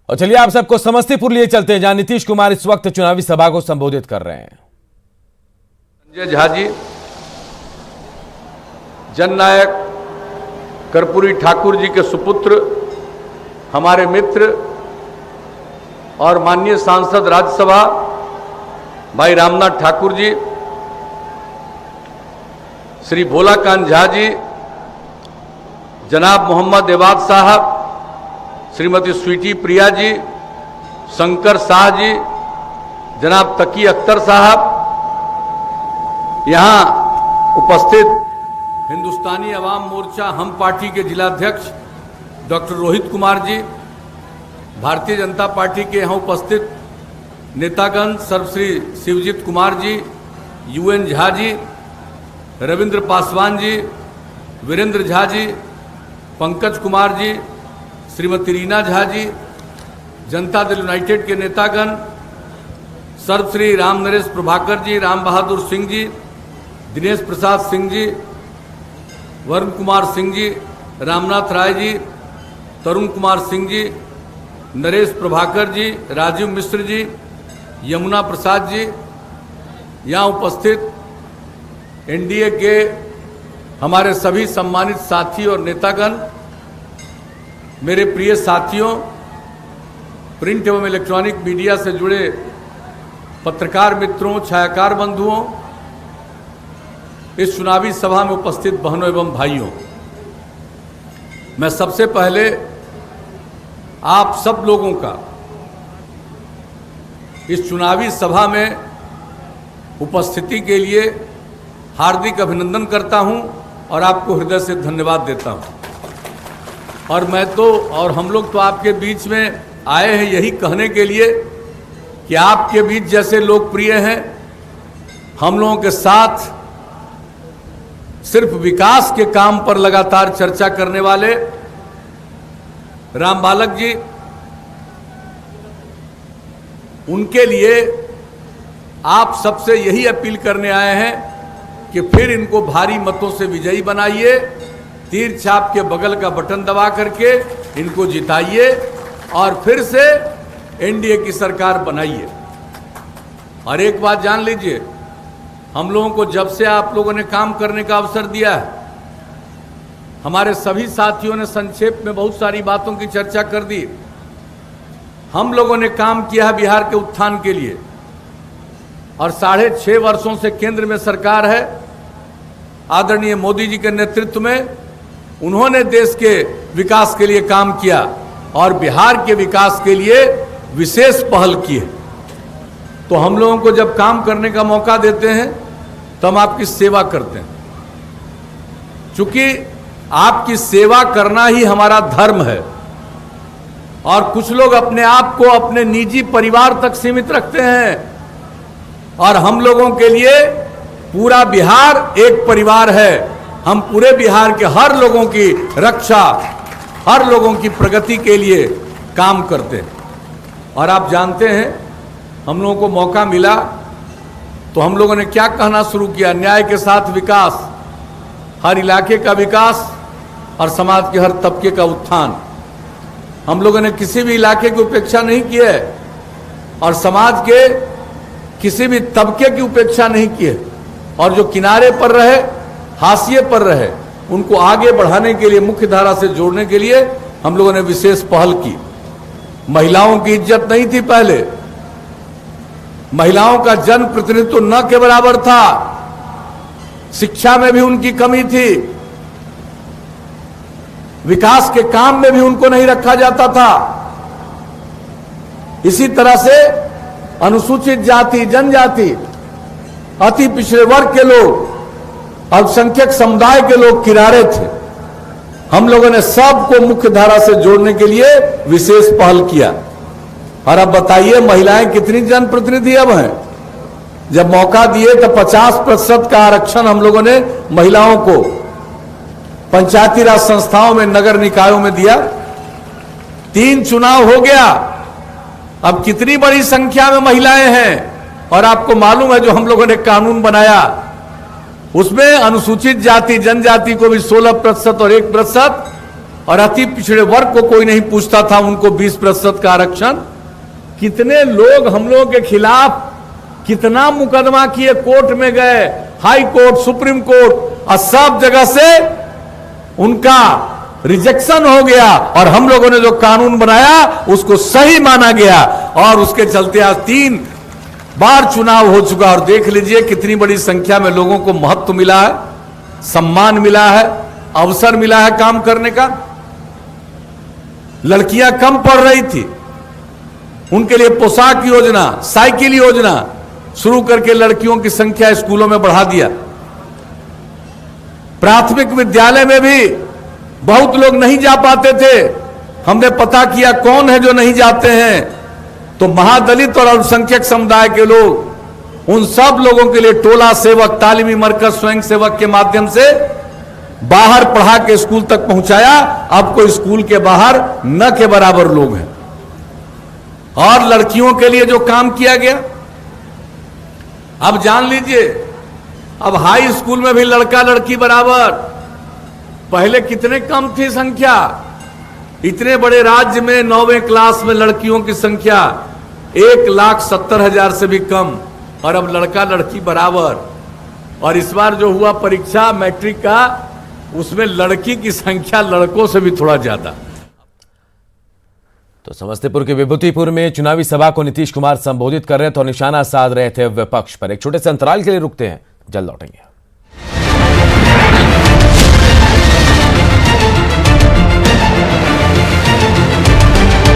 और चलिए आप सबको समस्तीपुर लिए चलते हैं, जहां नीतीश कुमार इस वक्त चुनावी सभा को संबोधित कर रहे हैं। संजय झा जी, जननायक कर्पूरी ठाकुर जी के सुपुत्र, हमारे मित्र और माननीय सांसद राज्यसभा भाई रामनाथ ठाकुर जी, श्री भोलाकांत झा जी, जनाब मोहम्मद एवाज साहब, श्रीमती स्वीटी प्रिया जी, शंकर शाह जी, जनाब तकी अख्तर साहब, यहाँ उपस्थित हिंदुस्तानी अवाम मोर्चा हम पार्टी के जिलाध्यक्ष डॉक्टर रोहित कुमार जी, भारतीय जनता पार्टी के यहाँ उपस्थित नेतागण सर्वश्री शिवजीत कुमार जी, यूएन झा जी, रविंद्र पासवान जी, वीरेंद्र झा जी, पंकज कुमार जी, श्रीमती रीना झा जी, जनता दल यूनाइटेड के नेतागण सर्वश्री राम नरेश प्रभाकर जी, राम बहादुर सिंह जी, दिनेश प्रसाद सिंह जी, वरुण कुमार सिंह जी, रामनाथ राय जी, तरुण कुमार सिंह जी, नरेश प्रभाकर जी, राजीव मिश्र जी, यमुना प्रसाद जी, यहाँ उपस्थित एनडीए के हमारे सभी सम्मानित साथी और नेतागण, मेरे प्रिय साथियों, प्रिंट एवं इलेक्ट्रॉनिक मीडिया से जुड़े पत्रकार मित्रों, छायाकार बंधुओं, इस चुनावी सभा में उपस्थित बहनों एवं भाइयों, मैं सबसे पहले आप सब लोगों का इस चुनावी सभा में उपस्थिति के लिए हार्दिक अभिनंदन करता हूं और आपको हृदय से धन्यवाद देता हूं। और हम लोग तो आपके बीच में आए हैं यही कहने के लिए कि आपके बीच जैसे लोकप्रिय हैं, हम लोगों के साथ सिर्फ विकास के काम पर लगातार चर्चा करने वाले राम बालक जी, उनके लिए आप सबसे यही अपील करने आए हैं कि फिर इनको भारी मतों से विजयी बनाइए, तीर छाप के बगल का बटन दबा करके इनको जिताइए और फिर से एनडीए की सरकार बनाइए। और एक बात जान लीजिए, हम लोगों को जब से आप लोगों ने काम करने का अवसर दिया है, हमारे सभी साथियों ने संक्षेप में बहुत सारी बातों की चर्चा कर दी। हम लोगों ने काम किया है बिहार के उत्थान के लिए, और 6.5 वर्षों से केंद्र में सरकार है, आदरणीय मोदी जी के नेतृत्व में उन्होंने देश के विकास के लिए काम किया और बिहार के विकास के लिए विशेष पहल की है। तो हम लोगों को जब काम करने का मौका देते हैं तो हम आपकी सेवा करते हैं, चूंकि आपकी सेवा करना ही हमारा धर्म है। और कुछ लोग अपने आप को अपने निजी परिवार तक सीमित रखते हैं, और हम लोगों के लिए पूरा बिहार एक परिवार है। हम पूरे बिहार के हर लोगों की रक्षा, हर लोगों की प्रगति के लिए काम करते हैं। और आप जानते हैं, हम लोगों को मौका मिला तो हम लोगों ने क्या कहना शुरू किया, न्याय के साथ विकास, हर इलाके का विकास और समाज के हर तबके का उत्थान। हम लोगों ने किसी भी इलाके की उपेक्षा नहीं की है और समाज के किसी भी तबके की उपेक्षा नहीं की है, और जो किनारे पर रहे, हाशिए पर रहे, उनको आगे बढ़ाने के लिए, मुख्य धारा से जोड़ने के लिए हम लोगों ने विशेष पहल की। महिलाओं की इज्जत नहीं थी पहले, महिलाओं का जन प्रतिनिधित्व न के बराबर था, शिक्षा में भी उनकी कमी थी, विकास के काम में भी उनको नहीं रखा जाता था। इसी तरह से अनुसूचित जाति, जनजाति, अति पिछड़े वर्ग के लोग, अल्पसंख्यक समुदाय के लोग किनारे थे। हम लोगों ने सबको मुख्य धारा से जोड़ने के लिए विशेष पहल किया। और अब बताइए, महिलाएं कितनी जनप्रतिनिधि अब हैं? जब मौका दिए तो 50% का आरक्षण हम लोगों ने महिलाओं को पंचायती राज संस्थाओं में, नगर निकायों में दिया। 3 चुनाव हो गया, अब कितनी बड़ी संख्या में महिलाएं हैं। और आपको मालूम है, जो हम लोगों ने कानून बनाया उसमें अनुसूचित जाति, जनजाति को भी 16% और 1%, और अति पिछड़े वर्ग को कोई नहीं पूछता था, उनको 20% का आरक्षण। कितने लोग हम लोगों के खिलाफ कितना मुकदमा किए, कोर्ट में गए, हाई कोर्ट, सुप्रीम कोर्ट, और सब जगह से उनका रिजेक्शन हो गया। और हम लोगों ने जो कानून बनाया उसको सही माना गया, और उसके चलते आज 3 बार चुनाव हो चुका। और देख लीजिए कितनी बड़ी संख्या में लोगों को महत्व मिला है, सम्मान मिला है, अवसर मिला है काम करने का। लड़कियां कम पढ़ रही थी, उनके लिए पोशाक योजना, साइकिल योजना शुरू करके लड़कियों की संख्या स्कूलों में बढ़ा दिया। प्राथमिक विद्यालय में भी बहुत लोग नहीं जा पाते थे, हमने पता किया कौन है जो नहीं जाते हैं, तो महादलित और अल्पसंख्यक समुदाय के लोग, उन सब लोगों के लिए टोला सेवक, तालीमी मरकज, स्वयं सेवक के माध्यम से बाहर पढ़ा के स्कूल तक पहुंचाया। अब कोई स्कूल के बाहर न के बराबर लोग हैं। और लड़कियों के लिए जो काम किया गया, अब जान लीजिए, अब हाई स्कूल में भी लड़का लड़की बराबर। पहले कितने कम थी संख्या, इतने बड़े राज्य में 9वीं क्लास में लड़कियों की संख्या 1,70,000 से भी कम, और अब लड़का लड़की बराबर। और इस बार जो हुआ परीक्षा मैट्रिक का, उसमें लड़की की संख्या लड़कों से भी थोड़ा ज्यादा। तो समस्तीपुर के विभूतिपुर में चुनावी सभा को नीतीश कुमार संबोधित कर रहे थे और निशाना साध रहे थे विपक्ष पर। एक छोटे से अंतराल के लिए रुकते हैं, जल्द लौटेंगे।